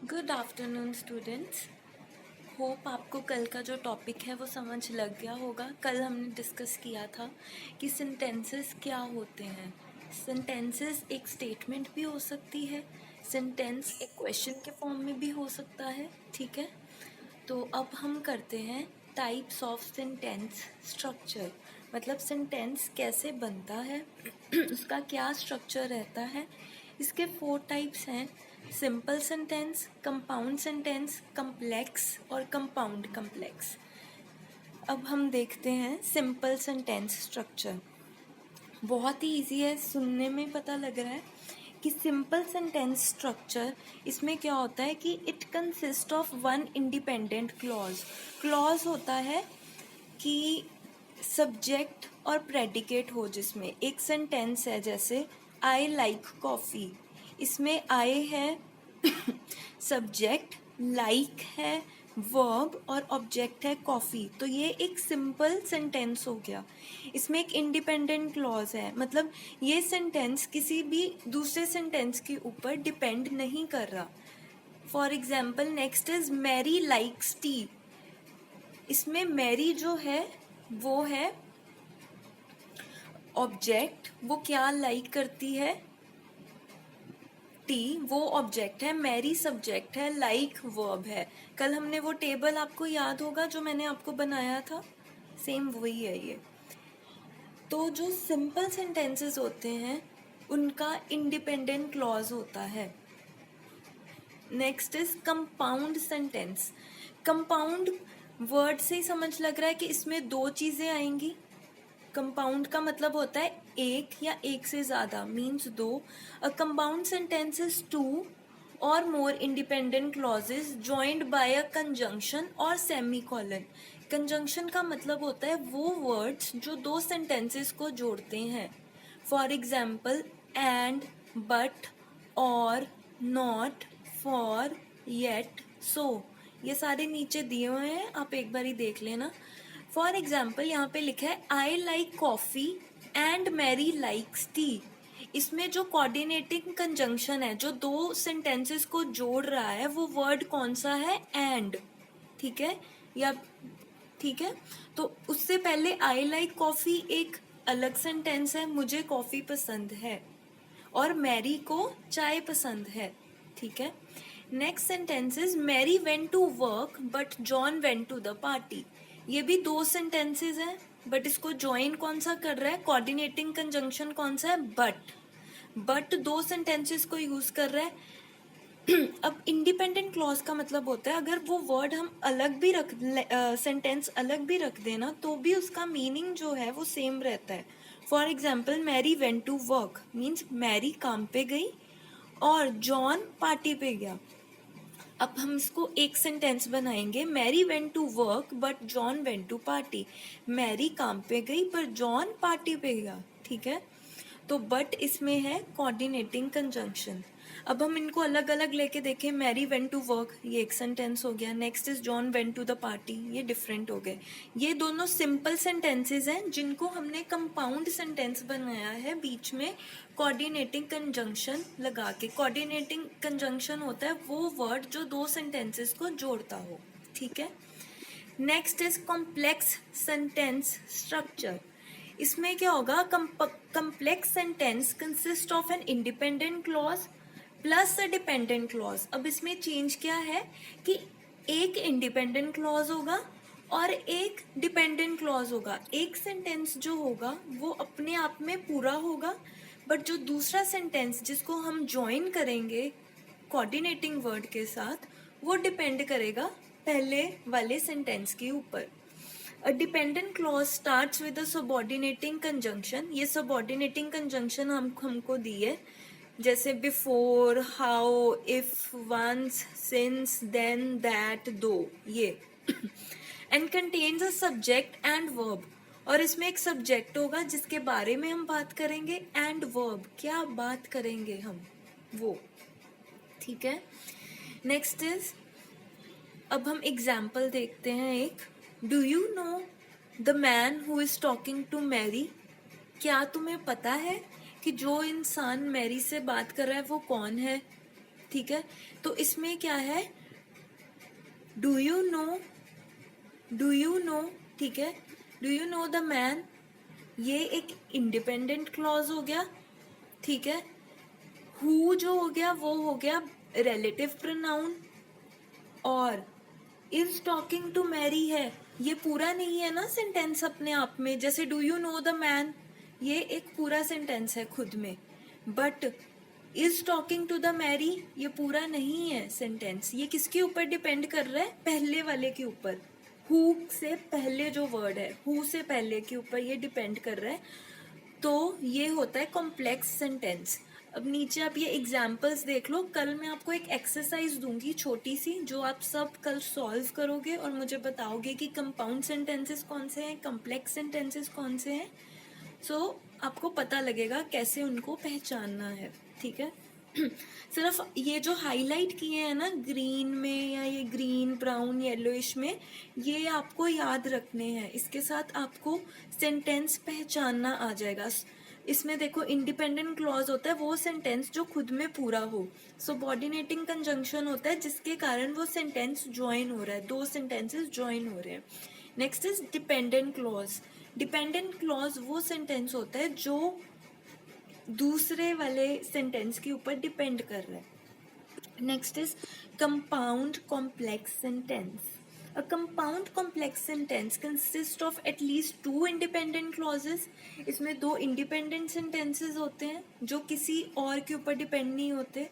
Good afternoon students. Hope आपको कल का जो टॉपिक है वो समझ लग गया होगा। कल हमने डिस्कस किया था कि सेंटेंसेस क्या होते हैं। सेंटेंसेस एक स्टेटमेंट भी हो सकती है, सेंटेंस एक क्वेश्चन के फॉर्म में भी हो सकता है। ठीक है, तो अब हम करते हैं टाइप्स ऑफ सेंटेंस स्ट्रक्चर, मतलब सेंटेंस कैसे बनता है उसका क्या स्ट्रक्चर रहता है। इसके 4 टाइप्स हैं: simple sentence, compound sentence, complex और कंपाउंड कम्प्लेक्स। अब हम देखते हैं सिंपल सेंटेंस स्ट्रक्चर। बहुत ही इजी है, सुनने में पता लग रहा है कि सिंपल सेंटेंस स्ट्रक्चर, इसमें क्या होता है कि it consist of one independent clause. Clause होता है कि सब्जेक्ट और प्रेडिकेट हो, जिसमें एक सेंटेंस है जैसे आई लाइक कॉफ़ी, इसमें आई है सब्जेक्ट, लाइक है वर्ब और ऑब्जेक्ट है कॉफ़ी। तो ये एक सिंपल सेंटेंस हो गया। इसमें एक इंडिपेंडेंट क्लॉज है, मतलब ये सेंटेंस किसी भी दूसरे सेंटेंस के ऊपर डिपेंड नहीं कर रहा। For example next is Mary likes tea. इसमें मैरी जो है वो है ऑब्जेक्ट, वो क्या लाइक करती है, टी वो ऑब्जेक्ट है, मैरी सब्जेक्ट है, लाइक वर्ब है। कल हमने वो टेबल आपको याद होगा जो मैंने आपको बनाया था, सेम वही है ये। तो जो सिंपल सेंटेंसेस होते हैं उनका इंडिपेंडेंट क्लॉज होता है। Next is compound sentence. Compound word से ही समझ लग रहा है कि इसमें 2 चीजें आएंगी। कंपाउंड का मतलब होता है एक या एक से ज्यादा, means 2। A compound sentence is 2 और more independent clauses joined bye a conjunction और सेमीकोलन। कंजंक्शन का मतलब होता है वो वर्ड्स जो 2 सेंटेंसेस को जोड़ते हैं। फॉर एग्जाम्पल एंड, बट, और, नॉट, फॉर, येट, सो। ये सारे नीचे दिए हुए हैं, आप एक बार ही देख लेना। फॉर एग्जाम्पल यहाँ पे लिखा है I like coffee and Mary likes tea. इसमें जो कोऑर्डिनेटिंग कंजंक्शन है, जो 2 सेंटेंसेस को जोड़ रहा है, वो वर्ड कौन सा है, एंड। ठीक है, या ठीक है, तो उससे पहले आई लाइक कॉफी एक अलग सेंटेंस है, मुझे कॉफी पसंद है, और मैरी को चाय पसंद है। ठीक है, next sentence is Mary went to work but John went to the party. ये भी 2 सेंटेंसेस हैं, बट इसको ज्वाइन कौन सा कर रहा है, कोऑर्डिनेटिंग कंजंक्शन कौन सा है, बट 2 सेंटेंसेस को यूज कर रहा है। अब इंडिपेंडेंट क्लॉज का मतलब होता है अगर वो वर्ड हम अलग भी रख सेंटेंस अलग भी रख देना तो भी उसका मीनिंग जो है वो सेम रहता है। For example Mary went to work means Mary काम पे गई और जॉन पार्टी पे गया। अब हम इसको एक सेंटेंस बनाएंगे, Mary went to work but John went to party. Mary काम पे गई पर जॉन पार्टी पे गया। ठीक है, तो बट इसमें है कोऑर्डिनेटिंग कंजंक्शन। अब हम इनको अलग अलग लेके देखें, मैरी वेंट टू वर्क ये एक सेंटेंस हो गया, next is John went to the party, ये डिफरेंट हो गए। ये दोनों सिंपल सेंटेंसेस हैं जिनको हमने कंपाउंड सेंटेंस बनाया है बीच में कोऑर्डिनेटिंग कंजंक्शन लगा के। कोऑर्डिनेटिंग कंजंक्शन होता है वो वर्ड जो 2 सेंटेंसेस को जोड़ता हो। ठीक है, next is complex sentence structure. इसमें क्या होगा, complex sentence consist of an independent clause plus a dependent clause. अब इसमें चेंज क्या है कि एक इंडिपेंडेंट क्लॉज होगा और एक डिपेंडेंट क्लॉज होगा। एक सेंटेंस जो होगा वो अपने आप में पूरा होगा, बट जो दूसरा सेंटेंस जिसको हम ज्वाइन करेंगे कोऑर्डिनेटिंग वर्ड के साथ, वो डिपेंड करेगा पहले वाले सेंटेंस के ऊपर। A dependent clause starts with a subordinating conjunction। ये subordinating conjunction हमको दी है, जैसे before, how, if, once, since, then, that, though, ये and contains a subject and verb। और इसमें एक सब्जेक्ट होगा जिसके बारे में हम बात करेंगे, एंड वर्ब क्या बात करेंगे हम, वो। ठीक है, नेक्स्ट इज, अब हम एग्जाम्पल देखते हैं एक। Do you know the man who is talking to Mary. क्या तुम्हें पता है कि जो इंसान मैरी से बात कर रहा है वो कौन है। ठीक है, तो इसमें क्या है, do you no, do you no, ठीक है, do you know the man, ये एक इंडिपेंडेंट क्लॉज हो गया, ठीक है। हु जो हो गया वो हो गया रिलेटिव प्रोनाउन, और इज टॉकिंग टू मैरी है, ये पूरा नहीं है ना सेंटेंस अपने आप में, जैसे do you know the man ये एक पूरा सेंटेंस है खुद में, but is talking to the Mary ये पूरा नहीं है सेंटेंस, ये किसके ऊपर डिपेंड कर रहा है, पहले वाले के ऊपर, हु से पहले जो वर्ड है, हु से पहले के ऊपर ये डिपेंड कर रहा है, तो ये होता है कॉम्प्लेक्स सेंटेंस। अब नीचे आप ये एग्जाम्पल्स देख लो, कल मैं आपको एक एक्सरसाइज दूंगी छोटी सी, जो आप सब कल सॉल्व करोगे और मुझे बताओगे कि कंपाउंड सेंटेंसेस कौन से हैं, कॉम्प्लेक्स सेंटेंसेस कौन से हैं। सो आपको पता लगेगा कैसे उनको पहचानना है, ठीक है। सिर्फ ये जो हाईलाइट किए हैं ना ग्रीन में, या ये ग्रीन ब्राउन येलोइश में, ये आपको याद रखने हैं, इसके साथ आपको सेंटेंस पहचानना आ जाएगा। इसमें देखो इंडिपेंडेंट क्लॉज होता है वो सेंटेंस जो खुद में पूरा हो, सबऑर्डिनेटिंग कंजंक्शन होता है जिसके कारण वो सेंटेंस ज्वाइन हो रहा है, दो सेंटेंसेस ज्वाइन हो रहे हैं। Next is dependent clause. Dependent clause वो सेंटेंस होता है जो दूसरे वाले सेंटेंस के ऊपर डिपेंड कर रहा है। Next is compound complex sentence. A compound complex sentence consists of at least two independent clauses. इसमें दो independent sentences होते हैं जो किसी और के ऊपर डिपेंड नहीं होते,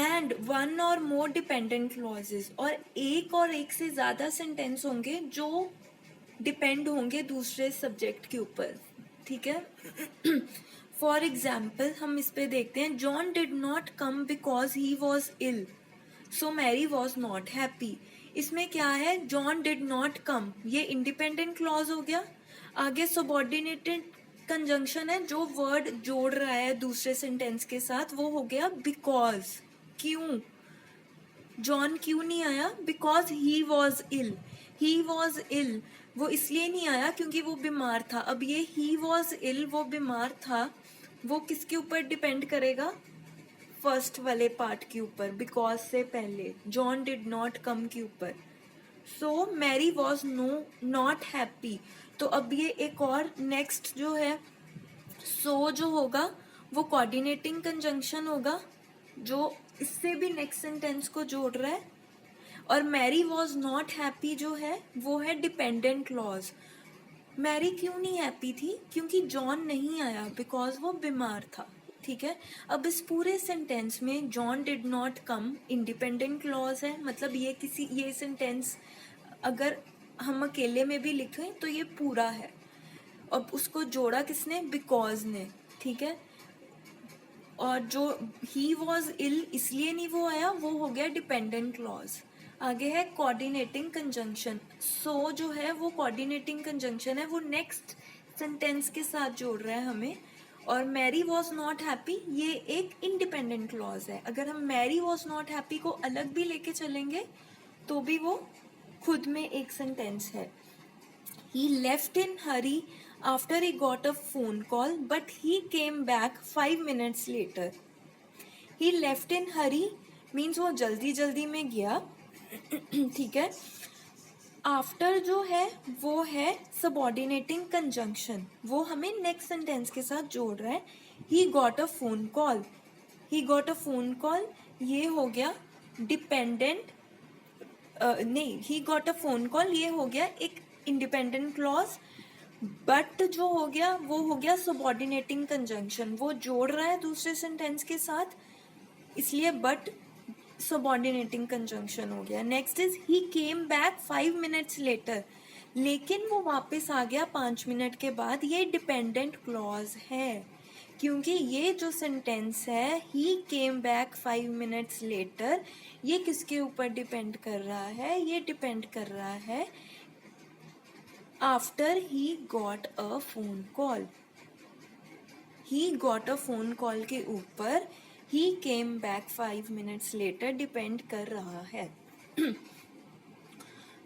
and one or more dependent clauses, और एक से ज्यादा सेंटेंस होंगे जो डिपेंड होंगे दूसरे सब्जेक्ट के ऊपर, ठीक है। फॉर एग्जाम्पल हम इस पे देखते हैं, John did not come because he was ill, so Mary was not happy. इसमें क्या है, जॉन डिड नॉट कम, ये इंडिपेंडेंट क्लॉज हो गया। आगे सबऑर्डिनेटेड कंजंक्शन है, जो वर्ड जोड़ रहा है दूसरे सेंटेंस के साथ, वो हो गया बिकॉज। क्यों, जॉन क्यों नहीं आया, because he was ill. He was ill वो इसलिए नहीं आया क्योंकि वो बीमार था। अब ये ही वॉज इल, वो बीमार था, वो किसके ऊपर डिपेंड करेगा, फर्स्ट वाले पार्ट के ऊपर, बिकॉज से पहले, जॉन डिड नॉट कम के ऊपर। सो मैरी वॉज नॉट हैप्पी। तो अब ये एक और नेक्स्ट जो है, सो जो होगा वो कोऑर्डिनेटिंग कंजंक्शन होगा जो इससे भी नेक्स्ट सेंटेंस को जोड़ रहा है, और मैरी वॉज नॉट हैप्पी जो है वो है डिपेंडेंट क्लॉज। मैरी क्यों नहीं हैप्पी थी, क्योंकि जॉन नहीं आया, बिकॉज वो बीमार था, ठीक है। अब इस पूरे सेंटेंस में John did not come independent clause है, मतलब ये सेंटेंस अगर हम अकेले में भी लिखें तो ये पूरा है। अब उसको जोड़ा किसने, बिकॉज ने, ठीक है। और जो ही वॉज इल इसलिए नहीं वो आया, वो हो गया डिपेंडेंट क्लॉज। आगे है कोऑर्डिनेटिंग कंजंक्शन। सो जो है वो कोऑर्डिनेटिंग कंजंक्शन है, वो नेक्स्ट सेंटेंस के साथ जोड़ रहा है हमें। और मैरी वॉज नॉट हैप्पी ये एक इंडिपेंडेंट क्लॉज है। अगर हम मैरी वॉज नॉट हैप्पी को अलग भी लेके चलेंगे तो भी वो खुद में एक सेंटेंस है। He left in hurry after he got a phone call, but he came back 5 minutes later. He left in hurry means वो जल्दी जल्दी में गया, ठीक है। आफ्टर जो है वो है सबऑर्डिनेटिंग कंजंक्शन, वो हमें नेक्स्ट सेंटेंस के साथ जोड़ रहा है। ही got a phone call, he got a phone call ये हो गया डिपेंडेंट, नहीं, ही गॉट अ फोन कॉल ये हो गया एक इंडिपेंडेंट क्लॉज, बट जो हो गया वो हो गया सबऑर्डिनेटिंग कंजंक्शन, वो जोड़ रहा है दूसरे सेंटेंस के साथ, इसलिए बट सबऑर्डिनेटिंग कंजंक्शन हो गया। Next is he came back 5 minutes letter, लेकिन वो वापस आ गया 5 मिनट के बाद, ये डिपेंडेंट क्लॉज है क्योंकि ये जो सेंटेंस है ही केम बैक 5 मिनट्स लेटर, ये किसके ऊपर डिपेंड कर रहा है, ये डिपेंड कर रहा है after he got a phone call. He got a phone call के ऊपर he came back 5 minutes later depend कर रहा है।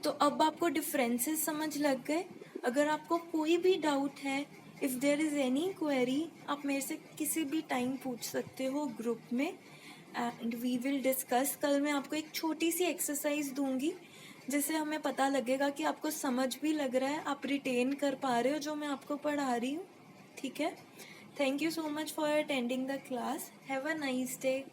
तो अब आपको डिफरेंसेस समझ लग गए। अगर आपको कोई भी डाउट है if there is any query आप मेरे से किसी भी टाइम पूछ सकते हो ग्रुप में, एंड वी विल डिस्कस. कल मैं आपको एक छोटी सी एक्सरसाइज दूंगी जिससे हमें पता लगेगा कि आपको समझ भी लग रहा है, आप रिटेन कर पा रहे हो जो मैं आपको पढ़ा रही हूँ. ठीक है. Thank you so much for attending the class. Have a nice day.